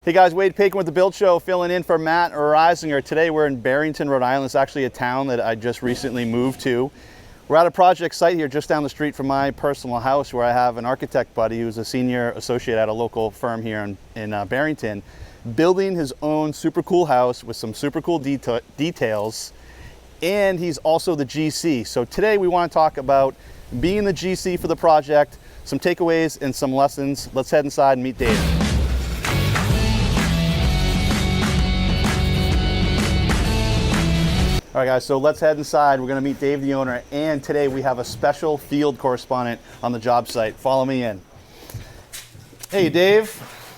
Hey guys, Wade Paikin with The Build Show, filling in for Matt Reisinger. Today we're in Barrington, Rhode Island. It's actually a town that I just recently moved to. We're at a project site here just down the street from my personal house where I have an architect buddy who's a senior associate at a local firm here in Barrington, building his own super cool house with some super cool details, and he's also the GC. So today we want to talk about being the GC for the project, some takeaways and some lessons. Let's head inside and meet Dave. All right guys, so let's head inside. We're gonna meet Dave, the owner, and today we have a special field correspondent on the job site. Follow me in. Hey Dave.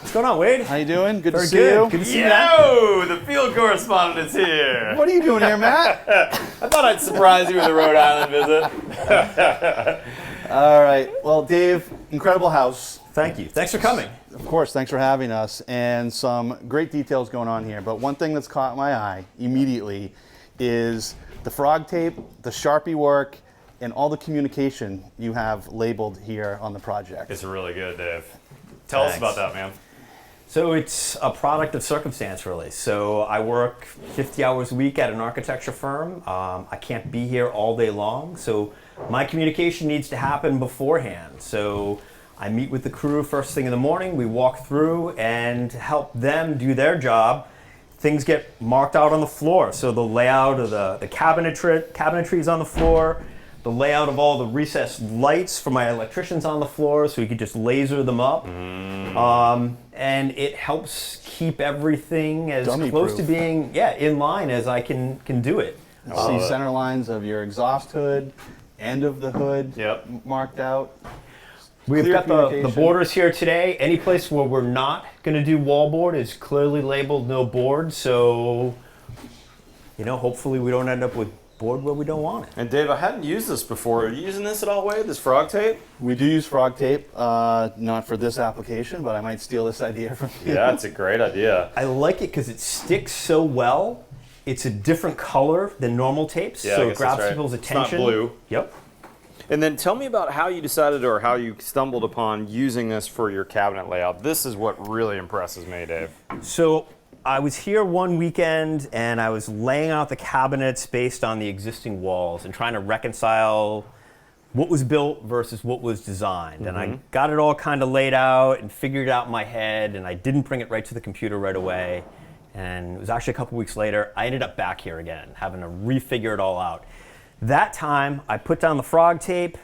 What's going on, Wade? How you doing? Good Very to see you. Good to see you. Yo, the field correspondent is here. What are you doing here, Matt? I thought I'd surprise you with a Rhode Island visit. All right, well Dave, incredible house. Thank you. Thanks for coming. Of course, thanks for having us, and some great details going on here. But one thing that's caught my eye immediately is the frog tape, the Sharpie work, and all the communication you have labeled here on the project. It's really good, Dave. Tell us about that, man. So it's a product of circumstance, really. So I work 50 hours a week at an architecture firm. I can't be here all day long, so my communication needs to happen beforehand. So I meet with the crew first thing in the morning, we walk through and help them do their job. Things get marked out on the floor. So the layout of the cabinetry on the floor, the layout of all the recessed lights for my electricians on the floor so we could just laser them up. And it helps keep everything as close to being in line as I can do it. I see center lines of your exhaust hood, end of the hood marked out. We've got the borders here today. Any place where we're not going to do wallboard is clearly labeled no board. So, hopefully we don't end up with board where we don't want it. And Dave, I hadn't used this before. Are you using this at all, Wade? This frog tape? We do use frog tape, not for this application, but I might steal this idea from you. Yeah, it's a great idea. I like it because it sticks so well. It's a different color than normal tapes, so it grabs people's attention. It's not blue. Yep. And then tell me about how you decided or how you stumbled upon using this for your cabinet layout. This is what really impresses me, Dave. So I was here one weekend and I was laying out the cabinets based on the existing walls and trying to reconcile what was built versus what was designed. And I got it all kind of laid out and figured it out in my head, and I didn't bring it right to the computer right away. And it was actually a couple weeks later, I ended up back here again, having to refigure it all out. That time, I put down the frog tape,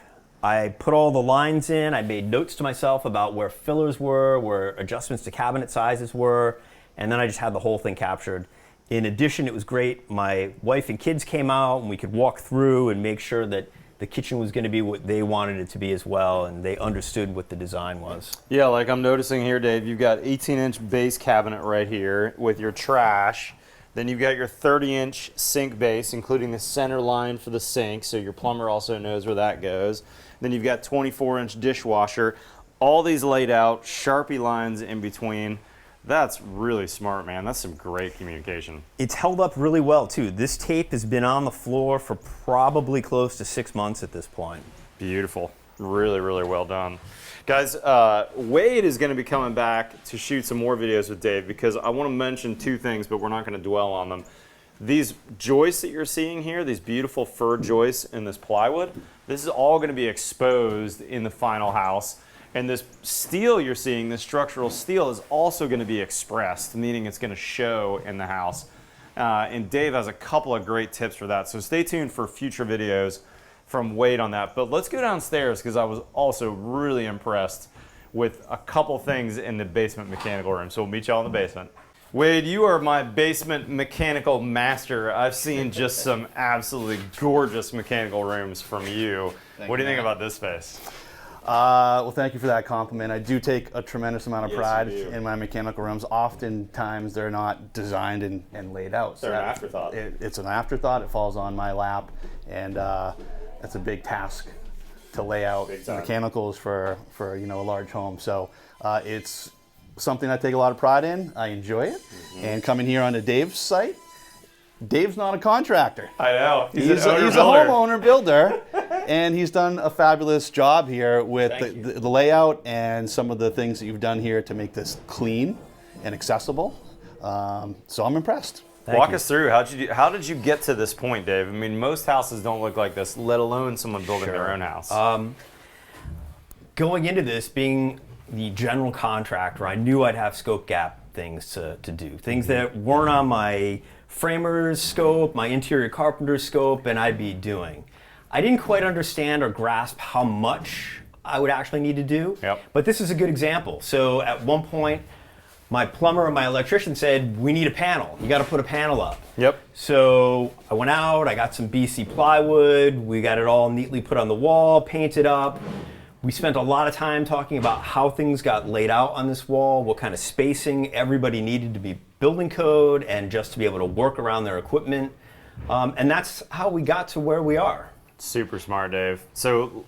I put all the lines in, I made notes to myself about where fillers were, where adjustments to cabinet sizes were, and then I just had the whole thing captured. In addition, it was great. My wife and kids came out and we could walk through and make sure that the kitchen was going to be what they wanted it to be as well, and they understood what the design was. Yeah, like I'm noticing here, Dave, you've got 18-inch base cabinet right here with your trash. Then you've got your 30-inch sink base, including the center line for the sink, so your plumber also knows where that goes. Then you've got 24-inch dishwasher. All these laid out, Sharpie lines in between. That's really smart, man. That's some great communication. It's held up really well, too. This tape has been on the floor for probably close to 6 months at this point. Beautiful. Really, really well done. Guys, Wade is going to be coming back to shoot some more videos with Dave because I want to mention two things, but we're not going to dwell on them. These joists that you're seeing here, these beautiful fir joists in this plywood, this is all going to be exposed in the final house. And this steel you're seeing, this structural steel, is also going to be expressed, meaning it's going to show in the house. And Dave has a couple of great tips for that, so stay tuned for future videos from Wade on that. But let's go downstairs because I was also really impressed with a couple things in the basement mechanical room. So we'll meet y'all in the basement. Wade, you are my basement mechanical master. I've seen just some absolutely gorgeous mechanical rooms from you. What do you think about this space? Well, thank you for that compliment. I do take a tremendous amount of pride in my mechanical rooms. Oftentimes, they're not designed and laid out. They're an afterthought. It's an afterthought. It falls on my lap, and that's a big task to lay out mechanicals for a large home. So it's something I take a lot of pride in. I enjoy it. And coming here onto Dave's site, Dave's not a contractor. I know. He's a homeowner builder, and he's done a fabulous job here with the layout and some of the things that you've done here to make this clean and accessible. So I'm impressed. Walk us through, how did you get to this point, Dave? I mean, most houses don't look like this, let alone someone building their own house. Going into this, being the general contractor, I knew I'd have scope gap things to do, things that weren't on my framer's scope, my interior carpenter's scope, and I'd be doing. I didn't quite understand or grasp how much I would actually need to do, but this is a good example. So at one point, my plumber and my electrician said, we need a panel. You got to put a panel up. So I went out, I got some BC plywood, we got it all neatly put on the wall, painted up. We spent a lot of time talking about how things got laid out on this wall, what kind of spacing everybody needed to be building code and just to be able to work around their equipment. And that's how we got to where we are. Super smart, Dave. So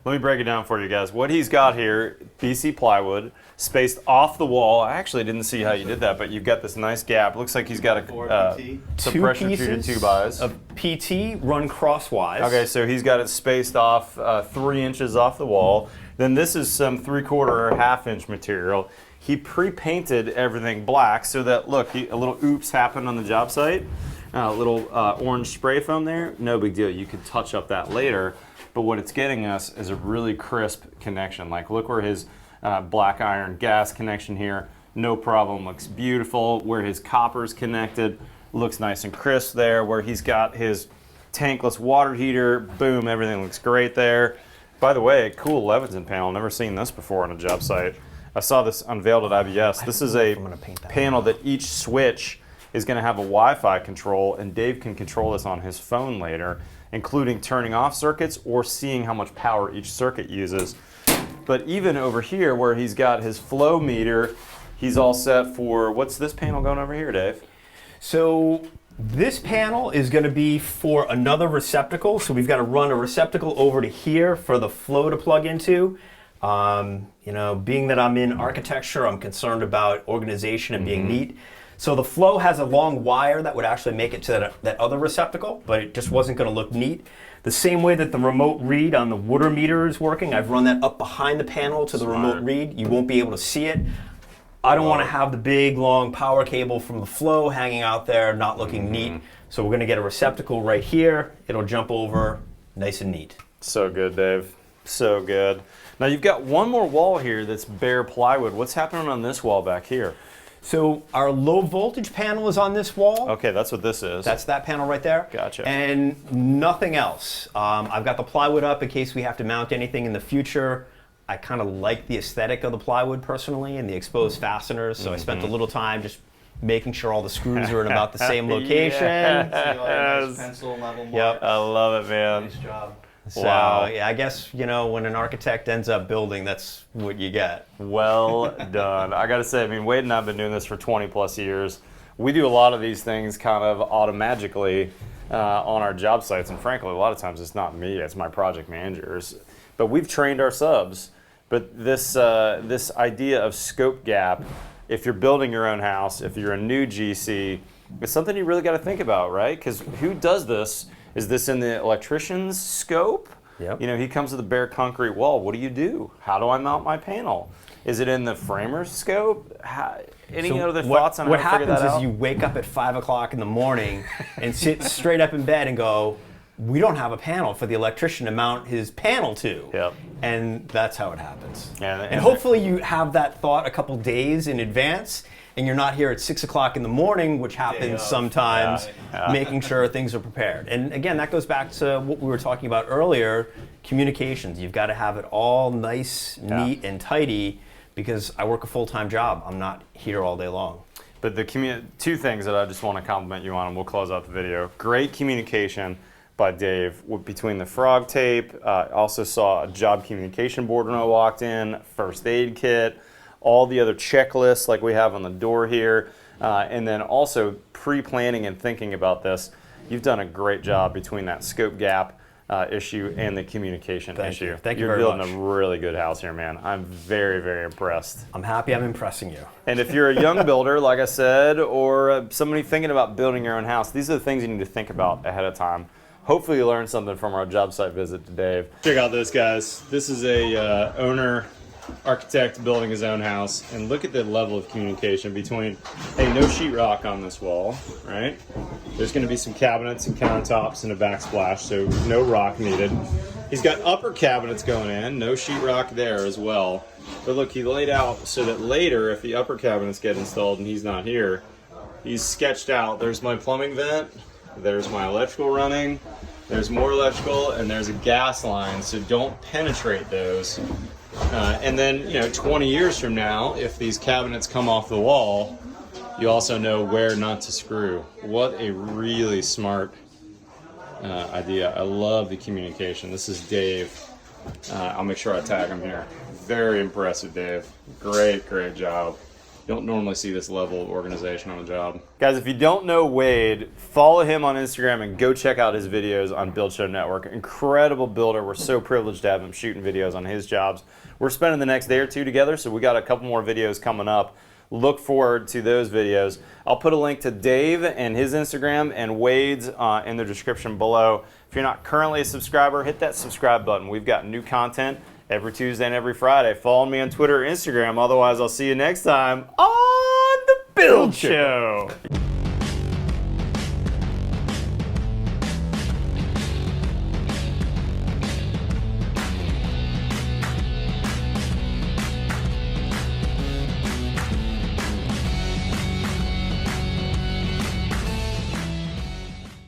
let me break it down for you guys. What he's got here, BC plywood, spaced off the wall. I actually didn't see how you did that, but you've got this nice gap. Looks like he's got a two pressure pieces treated 2 buys of PT run crosswise. Okay, so he's got it spaced off 3 inches off the wall. Then this is some 3/4 or 1/2 inch material. He pre-painted everything black so that, look, a little oops happened on the job site. A little orange spray foam there, no big deal. You could touch up that later. But what it's getting us is a really crisp connection. Like, look where his black iron gas connection here, no problem, looks beautiful. Where his copper's connected, looks nice and crisp there. Where he's got his tankless water heater, boom, everything looks great there. By the way, cool Leviton panel, never seen this before on a job site. I saw this unveiled at IBS. This is a panel that each switch is gonna have a Wi-Fi control, and Dave can control this on his phone later, including turning off circuits or seeing how much power each circuit uses. But even over here where he's got his flow meter, he's all set for, what's this panel going over here, Dave? So this panel is going to be for another receptacle. So we've got to run a receptacle over to here for the flow to plug into. You know, being that I'm in architecture, I'm concerned about organization and being neat. So the flow has a long wire that would actually make it to that other receptacle, but it just wasn't going to look neat. The same way that the remote read on the water meter is working, I've run that up behind the panel to the remote read. You won't be able to see it. I don't want to have the big, long power cable from the flow hanging out there, not looking neat. So we're going to get a receptacle right here. It'll jump over nice and neat. So good, Dave. So good. Now you've got one more wall here that's bare plywood. What's happening on this wall back here? So our low voltage panel is on this wall. Okay, that's what this is. That's that panel right there. Gotcha. And nothing else. I've got the plywood up in case we have to mount anything in the future. I kind of like the aesthetic of the plywood personally and the exposed fasteners, so I spent a little time just making sure all the screws are in about the same location. Nice pencil level mark. I love it, man. Nice job. So Wow. yeah, I guess, you know, when an architect ends up building, that's what you get. Well done. I got to say, I mean, Wade and I have been doing this for 20 plus years. We do a lot of these things kind of automatically on our job sites, and frankly, a lot of times it's not me, it's my project managers. But we've trained our subs. But this idea of scope gap, if you're building your own house, if you're a new GC, it's something you really got to think about, right? Because who does this? Is this in the electrician's scope? Yep. You know, he comes with a bare concrete wall. What do you do? How do I mount my panel? Is it in the framer's scope? Any other thoughts on how to figure that out? What happens is you wake up at 5 o'clock in the morning and sit straight up in bed and go, we don't have a panel for the electrician to mount his panel to. Yep. And that's how it happens. And hopefully you have that thought a couple days in advance and you're not here at 6 o'clock in the morning, which happens sometimes, making sure things are prepared. And again, that goes back to what we were talking about earlier, communications. You've got to have it all nice, neat, and tidy because I work a full-time job. I'm not here all day long. But the two things that I just want to compliment you on, and we'll close out the video. Great communication by Dave between the frog tape. Also saw a job communication board when I walked in, first aid kit, all the other checklists like we have on the door here, and then also pre-planning and thinking about this. You've done a great job between that scope gap issue and the communication issue. Thank you very much. You're building a really good house here, man. I'm very, very impressed. I'm happy I'm impressing you. And if you're a young builder, like I said, or somebody thinking about building your own house, these are the things you need to think about ahead of time. Hopefully you learned something from our job site visit to Dave. Check out this, guys. This is a owner architect building his own house, and look at the level of communication between, hey, no sheetrock on this wall, right? There's going to be some cabinets and countertops and a backsplash, so no rock needed. He's got upper cabinets going in, no sheetrock there as well. But look, he laid out so that later, if the upper cabinets get installed and he's not here, he's sketched out, there's my plumbing vent, there's my electrical running, there's more electrical, and there's a gas line, so don't penetrate those. And then, 20 years from now, if these cabinets come off the wall, you also know where not to screw. What a really smart idea. I love the communication. This is Dave. I'll make sure I tag him here. Very impressive, Dave. Great, great job. You don't normally see this level of organization on a job. Guys, if you don't know Wade, follow him on Instagram and go check out his videos on Build Show Network. Incredible builder. We're so privileged to have him shooting videos on his jobs. We're spending the next day or two together, so we got a couple more videos coming up. Look forward to those videos. I'll put a link to Dave and his Instagram and Wade's in the description below. If you're not currently a subscriber, hit that subscribe button. We've got new content every Tuesday and every Friday. Follow me on Twitter or Instagram. Otherwise, I'll see you next time on The Build Show.